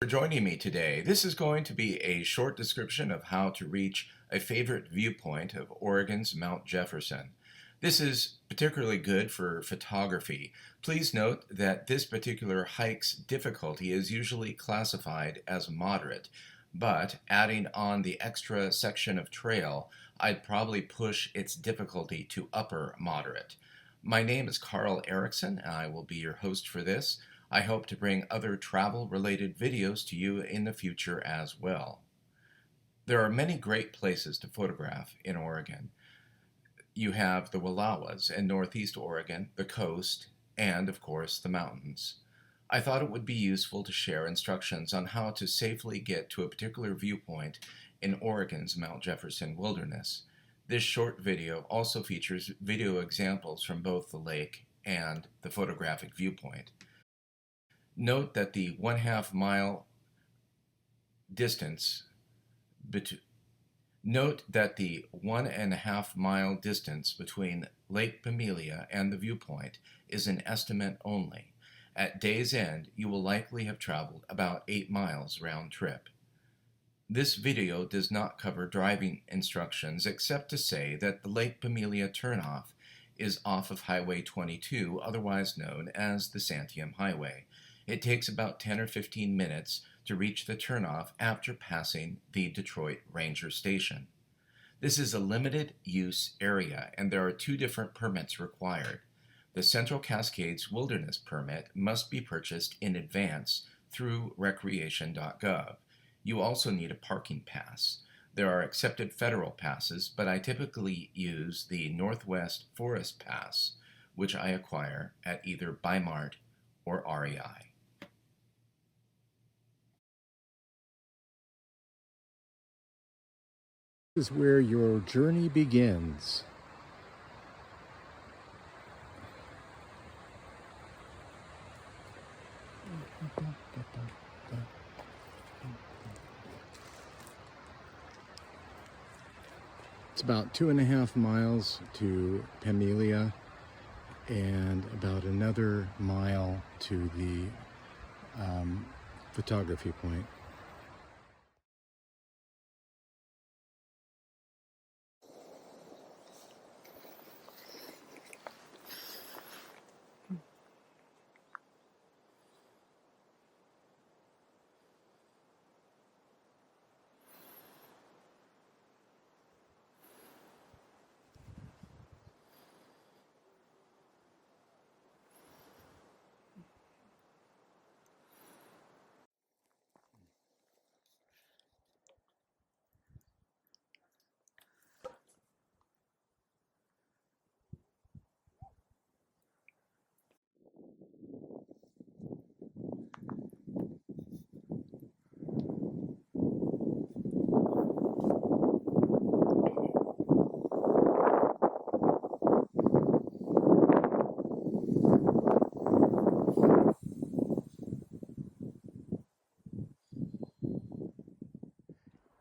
For joining me today. This is going to be a short description of how to reach a favorite viewpoint of Oregon's Mount Jefferson. This is particularly good for photography. Please note that this particular hike's difficulty is usually classified as moderate, but adding on the extra section of trail, I'd probably push its difficulty to upper moderate. My name is Carl Erickson, and I will be your host for this. I hope to bring other travel-related videos to you in the future as well. There are many great places to photograph in Oregon. You have the Wallowas in northeast Oregon, the coast, and of course the mountains. I thought it would be useful to share instructions on how to safely get to a particular viewpoint in Oregon's Mount Jefferson wilderness. This short video also features video examples from both the lake and the photographic viewpoint. Note that the 1/2 mile distance between Lake Pamelia and the viewpoint is an estimate only. At day's end, you will likely have traveled about 8 miles round trip. This video does not cover driving instructions except to say that the Lake Pamelia turnoff is off of Highway 22, otherwise known as the Santiam Highway. It takes about 10 or 15 minutes to reach the turnoff after passing the Detroit Ranger Station. This is a limited use area, and there are 2 different permits required. The Central Cascades Wilderness Permit must be purchased in advance through recreation.gov. You also need a parking pass. There are accepted federal passes, but I typically use the Northwest Forest Pass, which I acquire at either Bi-Mart or REI. This is where your journey begins. It's about 2.5 miles to Pamelia and about another mile to the photography point.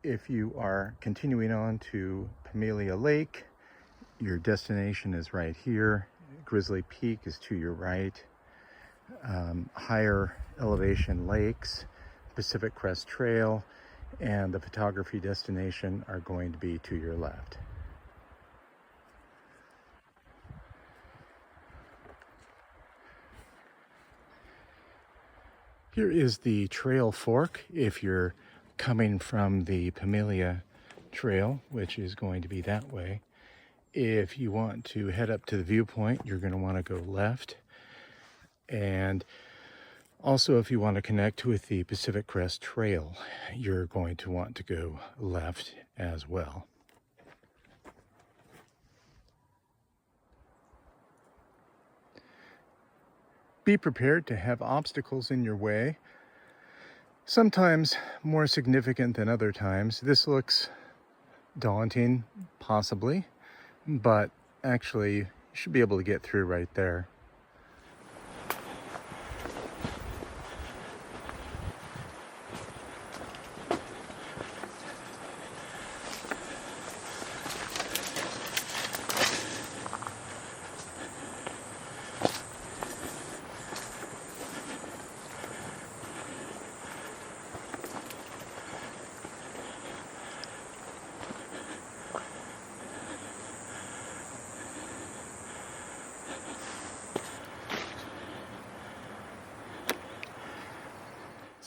If you are continuing on to Pamelia Lake, your destination is right here. Grizzly Peak is to your right. Higher elevation lakes, Pacific Crest Trail, and the photography destination are going to be to your left. Here is the trail fork if you're coming from the Pamelia Trail, which is going to be that way. If you want to head up to the viewpoint, you're going to want to go left. And also, if you want to connect with the Pacific Crest Trail, you're going to want to go left as well. Be prepared to have obstacles in your way. Sometimes more significant than other times. This looks daunting, possibly, but actually you should be able to get through right there.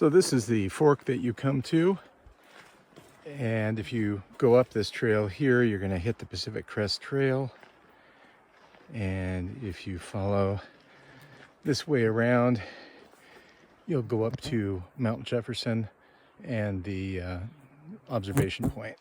So this is the fork that you come to. And if you go up this trail here, you're going to hit the Pacific Crest Trail. And if you follow this way around, you'll go up to Mount Jefferson and the observation point.